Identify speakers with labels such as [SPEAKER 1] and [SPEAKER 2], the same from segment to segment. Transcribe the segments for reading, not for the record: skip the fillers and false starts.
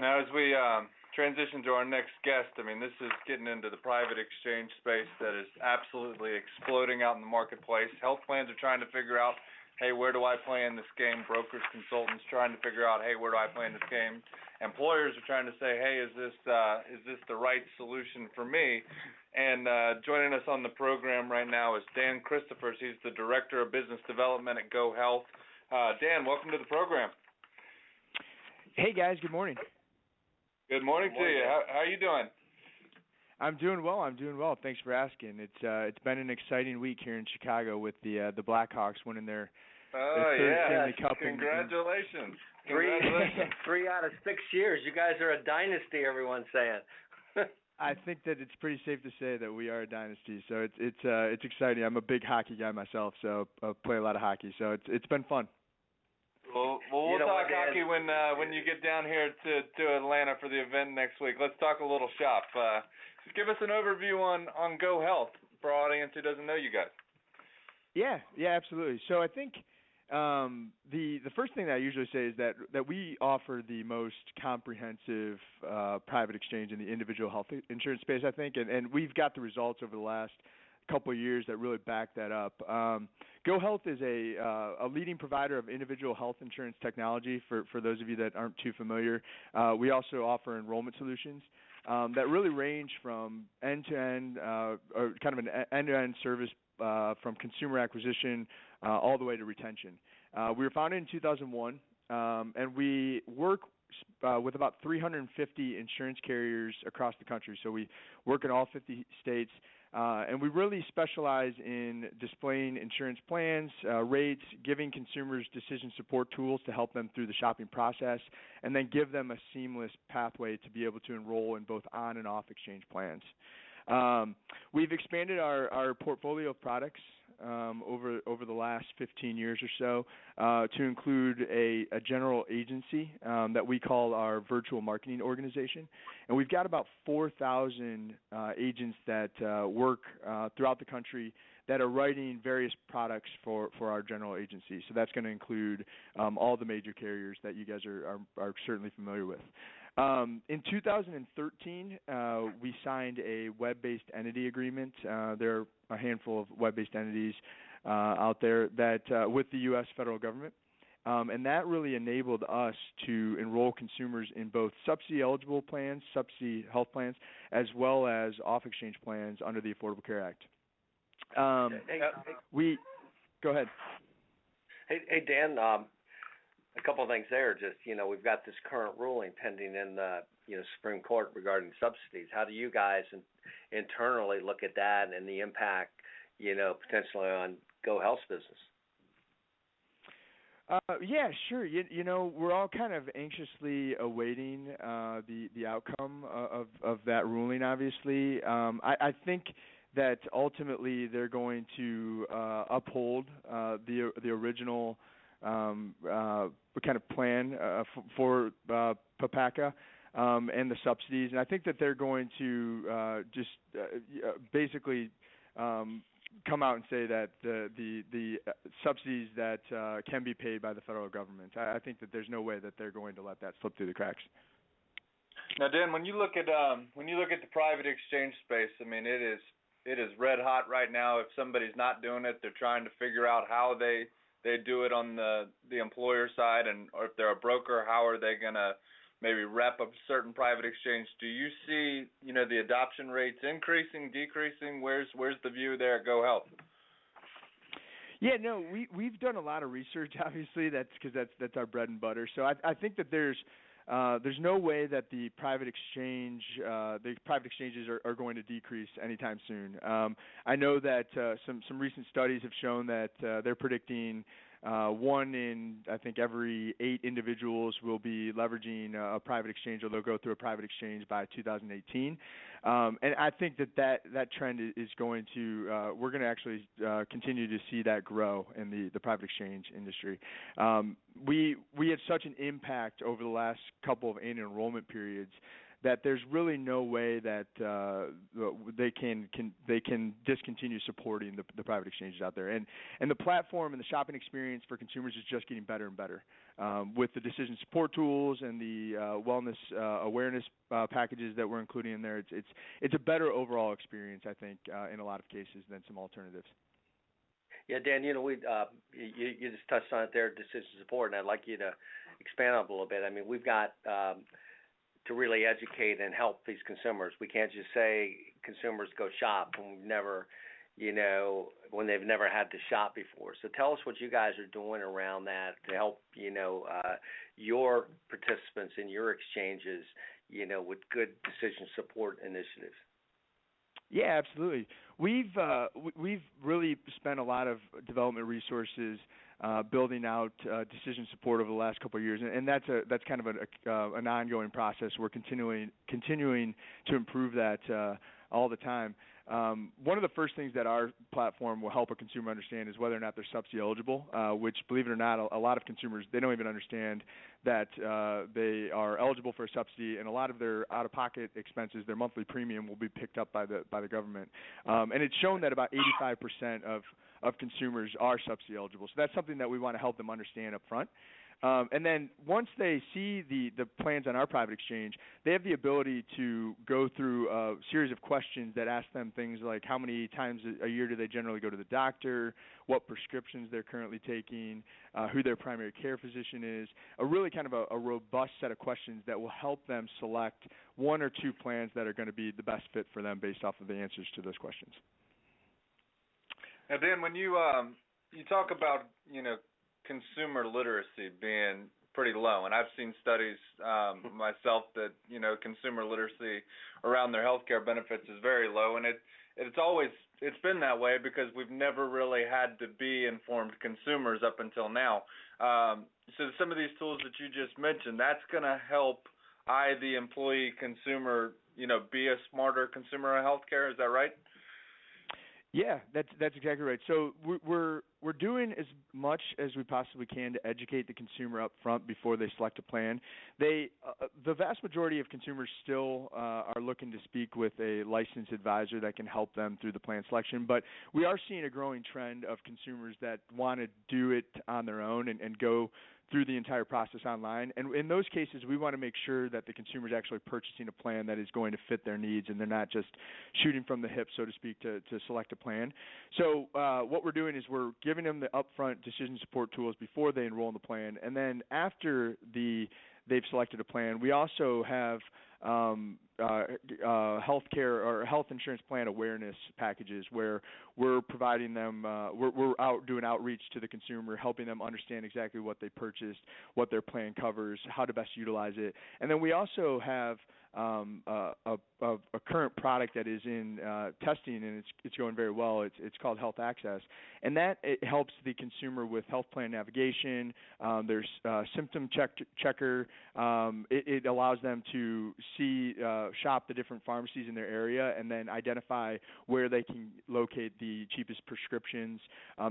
[SPEAKER 1] Now, as we transition to our next guest, I mean, this is getting into the private exchange space that is absolutely exploding out in the marketplace. Health plans are trying to figure out, hey, where do I play in this game? Brokers, consultants trying to figure out, hey, where do I play in this game? Employers are trying to say, hey, is this the right solution for me? And joining us on the program right now is Dan Christoffers. He's the Director of Business Development at GoHealth. Dan, welcome to the program.
[SPEAKER 2] Hey, guys. Good morning.
[SPEAKER 1] Good morning to you. How are you doing?
[SPEAKER 2] I'm doing well. Thanks for asking. It's been an exciting week here in Chicago with the Blackhawks winning their third Stanley Cup.
[SPEAKER 1] Congratulations.
[SPEAKER 3] Three out of 6 years. You guys are a dynasty, everyone's saying.
[SPEAKER 2] I think that it's pretty safe to say that we are a dynasty. So it's exciting. I'm a big hockey guy myself, so I play a lot of hockey. So it's been fun.
[SPEAKER 1] Well, we'll talk hockey when you get down here to Atlanta for the event next week. Let's talk a little shop. Just give us an overview on GoHealth for our audience who doesn't know you guys.
[SPEAKER 2] Yeah, absolutely. So I think the first thing that I usually say is that we offer the most comprehensive private exchange in the individual health insurance space, I think, and we've got the results over the last couple of years that really back that up. GoHealth is a leading provider of individual health insurance technology for those of you that aren't too familiar. We also offer enrollment solutions that really range from end-to-end or kind of an end-to-end service from consumer acquisition all the way to retention. We were founded in 2001, and we work with about 350 insurance carriers across the country. So we work in all 50 states, and we really specialize in displaying insurance plans, rates, giving consumers decision support tools to help them through the shopping process, and then give them a seamless pathway to be able to enroll in both on and off exchange plans. We've expanded our portfolio of products over the last 15 years or so to include a general agency that we call our virtual marketing organization. And we've got about 4,000 agents that work throughout the country that are writing various products for our general agency. So that's going to include all the major carriers that you guys are certainly familiar with. In 2013, we signed a web-based entity agreement. There are a handful of web-based entities out there that with the U.S. federal government. And that really enabled us to enroll consumers in both subsidy-eligible plans, subsidy health plans, as well as off-exchange plans under the Affordable Care Act. Go ahead.
[SPEAKER 3] Hey, Dan, a couple of things there. Just, we've got this current ruling pending in the Supreme Court regarding subsidies. How do you guys internally look at that and the impact, potentially on GoHealth's business?
[SPEAKER 2] Yeah, sure. We're all kind of anxiously awaiting the outcome of that ruling, obviously. I think that ultimately they're going to uphold the original kind of plan for PPACA and the subsidies. And I think that they're going to basically come out and say that the subsidies that can be paid by the federal government. I think that there's no way that they're going to let that slip through the cracks.
[SPEAKER 1] Now, Dan, when you look at the private exchange space, I mean, it is red hot right now. If somebody's not doing it, they're trying to figure out how they do it on the employer side, or if they're a broker, how are they going to maybe rep a certain private exchange? Do you see, the adoption rates increasing, decreasing? Where's the view there at GoHealth?
[SPEAKER 2] Yeah, no, we've done a lot of research. Obviously, that's because that's our bread and butter. So I think that there's no way that the private exchanges are going to decrease anytime soon. I know that some recent studies have shown that they're predicting 1 in, I think, every 8 individuals will be leveraging a private exchange, or they'll go through a private exchange by 2018. And I think that trend is going to, we're going to actually continue to see that grow in the private exchange industry. We had such an impact over the last couple of annual enrollment periods that there's really no way that they can discontinue supporting the private exchanges out there. And the platform and the shopping experience for consumers is just getting better and better. With the decision support tools and the wellness awareness packages that we're including in there, it's a better overall experience, I think, in a lot of cases than some alternatives.
[SPEAKER 3] Yeah, Dan, we you just touched on it there, decision support, and I'd like you to expand on it a little bit. I mean, we've got to really educate and help these consumers. We can't just say consumers go shop when when they've never had to shop before. So tell us what you guys are doing around that to help, your participants in your exchanges, with good decision support initiatives.
[SPEAKER 2] Yeah, absolutely. We've really spent a lot of development resources building out decision support over the last couple of years, and that's kind of an ongoing process. We're continuing to improve that all the time. One of the first things that our platform will help a consumer understand is whether or not they're subsidy eligible, which, believe it or not, a lot of consumers, they don't even understand that they are eligible for a subsidy, and a lot of their out-of-pocket expenses, their monthly premium, will be picked up by the government. And it's shown that about 85% of consumers are subsidy eligible. So that's something that we want to help them understand up front. And then once they see the plans on our private exchange, they have the ability to go through a series of questions that ask them things like how many times a year do they generally go to the doctor, what prescriptions they're currently taking, who their primary care physician is, a really kind of a robust set of questions that will help them select one or two plans that are going to be the best fit for them based off of the answers to those questions.
[SPEAKER 1] Now, Dan, when you talk about, consumer literacy being pretty low, and I've seen studies myself that, consumer literacy around their healthcare benefits is very low, and it's been that way because we've never really had to be informed consumers up until now. So some of these tools that you just mentioned, that's going to help the employee consumer, be a smarter consumer of healthcare. Is that right?
[SPEAKER 2] Yeah, that's exactly right. So we're doing as much as we possibly can to educate the consumer up front before they select a plan. The vast majority of consumers still are looking to speak with a licensed advisor that can help them through the plan selection, but we are seeing a growing trend of consumers that want to do it on their own and go through the entire process online. And in those cases, we want to make sure that the consumer is actually purchasing a plan that is going to fit their needs, and they're not just shooting from the hip, so to speak, to select a plan. So what we're doing is we're giving them the upfront decision support tools before they enroll in the plan, and then after they've selected a plan, we also have healthcare or health insurance plan awareness packages where we're providing them, we're out doing outreach to the consumer, helping them understand exactly what they purchased, what their plan covers, how to best utilize it. And then we also have a current product that is in testing, and it's going very well. It's called Health Access, and that it helps the consumer with health plan navigation. There's symptom checker. It allows them to shop the different pharmacies in their area and then identify where they can locate the cheapest prescriptions.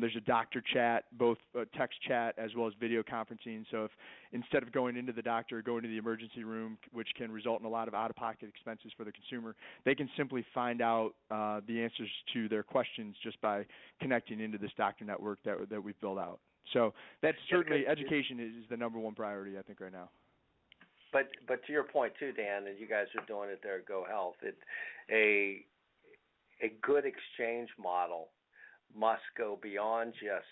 [SPEAKER 2] There's a doctor chat, both text chat as well as video conferencing. So if instead of going into the doctor, going to the emergency room, which can result in a lot of out-of-pocket expenses for the consumer, they can simply find out the answers to their questions just by connecting into this doctor network that we've built out. So that's certainly education is the number one priority, I think, right now.
[SPEAKER 3] But to your point too, Dan, and you guys are doing it there at GoHealth, a good exchange model must go beyond just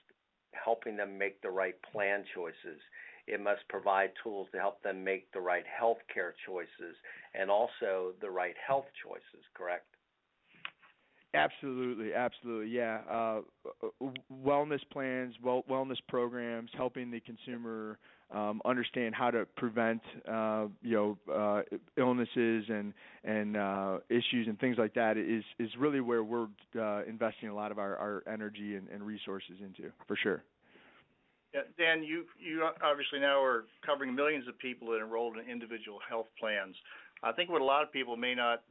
[SPEAKER 3] helping them make the right plan choices. It must provide tools to help them make the right health care choices and also the right health choices, correct?
[SPEAKER 2] Absolutely, yeah. Wellness plans, wellness programs, helping the consumer understand how to prevent illnesses and issues and things like that is really where we're investing a lot of our energy and resources into, for sure.
[SPEAKER 4] Yeah, Dan, you obviously now are covering millions of people that enrolled in individual health plans. I think what a lot of people may not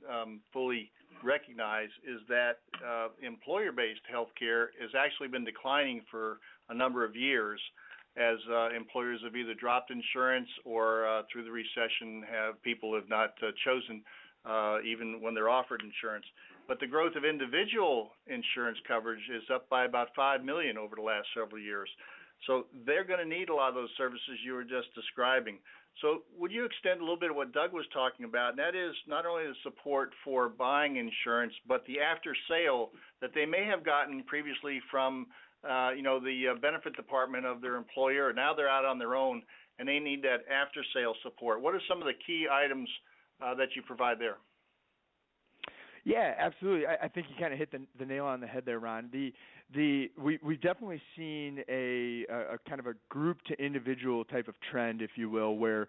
[SPEAKER 4] fully recognize is that employer-based health care has actually been declining for a number of years, as employers have either dropped insurance or through the recession people have not chosen even when they're offered insurance. But the growth of individual insurance coverage is up by about 5 million over the last several years. So they're going to need a lot of those services you were just describing. So would you extend a little bit of what Doug was talking about, and that is not only the support for buying insurance, but the after-sale that they may have gotten previously from the benefit department of their employer. Now they're out on their own, and they need that after-sale support. What are some of the key items that you provide there?
[SPEAKER 2] Yeah, absolutely. I think you kind of hit the nail on the head there, Ron. We've definitely seen a kind of a group to individual type of trend, if you will, where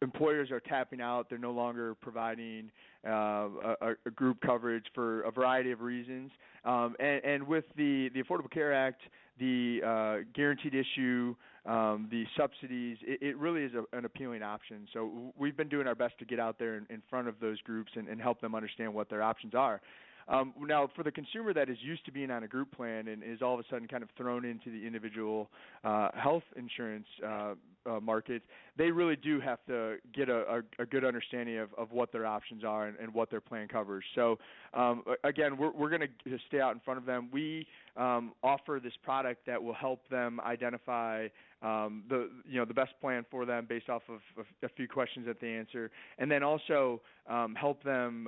[SPEAKER 2] employers are tapping out. They're no longer providing a group coverage for a variety of reasons. And with the Affordable Care Act, the guaranteed issue, the subsidies, it really is an appealing option. So we've been doing our best to get out there in front of those groups and help them understand what their options are. Now, for the consumer that is used to being on a group plan and is all of a sudden kind of thrown into the individual health insurance market, they really do have to get a good understanding of what their options are and what their plan covers. So, again, we're going to stay out in front of them. We offer this product that will help them identify the best plan for them based off of a few questions that they answer, and then also help them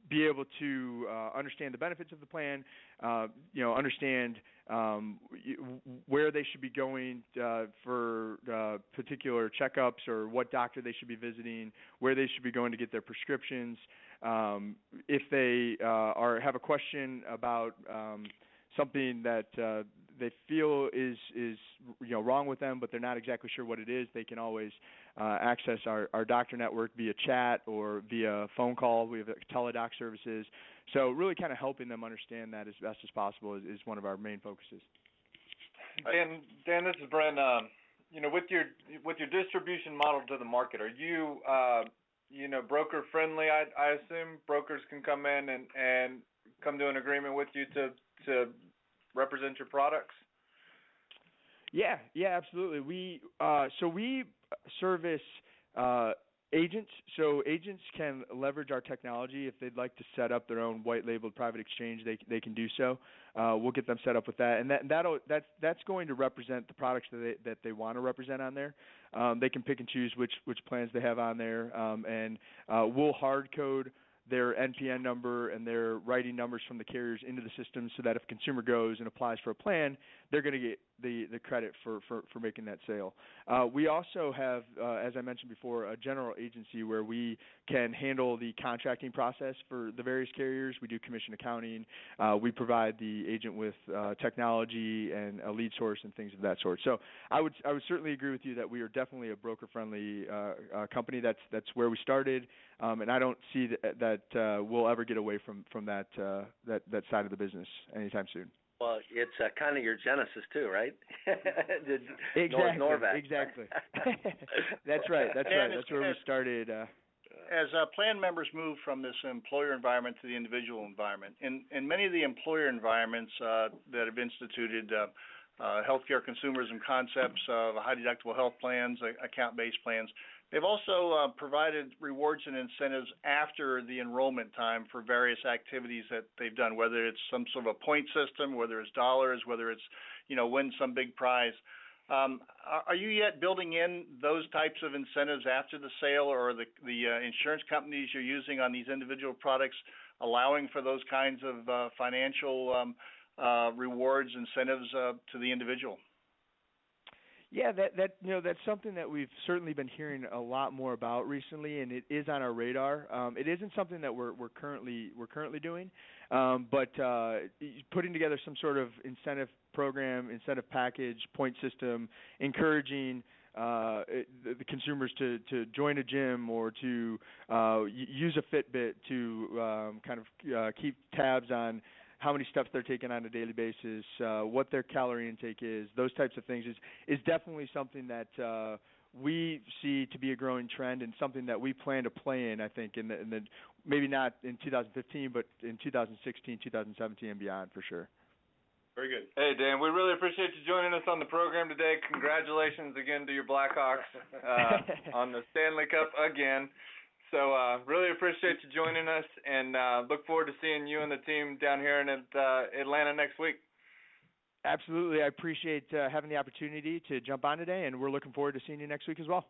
[SPEAKER 2] be able to understand the benefits of the plan, understand where they should be going for particular checkups or what doctor they should be visiting, where they should be going to get their prescriptions. If they have a question about something that they feel is wrong with them, but they're not exactly sure what it is, they can always access our doctor network via chat or via phone call. We have teledoc services. So really kind of helping them understand that as best as possible is one of our main focuses.
[SPEAKER 1] Dan, this is Brent. With your distribution model to the market, are you broker friendly? I assume brokers can come in and come to an agreement with you to represent your products?
[SPEAKER 2] Yeah, absolutely. We service agents. So agents can leverage our technology if they'd like to set up their own white-labeled private exchange. They can do so. We'll get them set up with that, and that's going to represent the products that they want to represent on there. They can pick and choose which plans they have on there, and we'll hard code their NPN number and their writing numbers from the carriers into the system so that if a consumer goes and applies for a plan, they're going to get the credit for making that sale. We also have, as I mentioned before, a general agency where we can handle the contracting process for the various carriers. We do commission accounting. We provide the agent with technology and a lead source and things of that sort. So I would certainly agree with you that we are definitely a broker-friendly company. That's where we started, and I don't see that we'll ever get away from that side of the business anytime soon.
[SPEAKER 3] Well, it's kind of your genesis too, right?
[SPEAKER 2] Exactly. That's right. That's where we started.
[SPEAKER 4] As plan members move from this employer environment to the individual environment, in many of the employer environments that have instituted healthcare consumerism concepts of high deductible health plans, account-based plans, they've also provided rewards and incentives after the enrollment time for various activities that they've done, whether it's some sort of a point system, whether it's dollars, whether it's, win some big prize. Are you yet building in those types of incentives after the sale, or are the insurance companies you're using on these individual products allowing for those kinds of financial rewards, incentives to the individual?
[SPEAKER 2] Yeah, that's something that we've certainly been hearing a lot more about recently, and it is on our radar. It isn't something that we're currently doing, but putting together some sort of incentive program, incentive package, point system, encouraging the consumers to join a gym or to use a Fitbit to kind of keep tabs on how many steps they're taking on a daily basis, what their calorie intake is, those types of things is definitely something that we see to be a growing trend and something that we plan to play in, I think, in the maybe not in 2015, but in 2016, 2017, and beyond for sure.
[SPEAKER 4] Very good.
[SPEAKER 1] Hey, Dan, we really appreciate you joining us on the program today. Congratulations again to your Blackhawks on the Stanley Cup again. So really appreciate you joining us, and look forward to seeing you and the team down here in Atlanta next week.
[SPEAKER 2] Absolutely. I appreciate having the opportunity to jump on today, and we're looking forward to seeing you next week as well.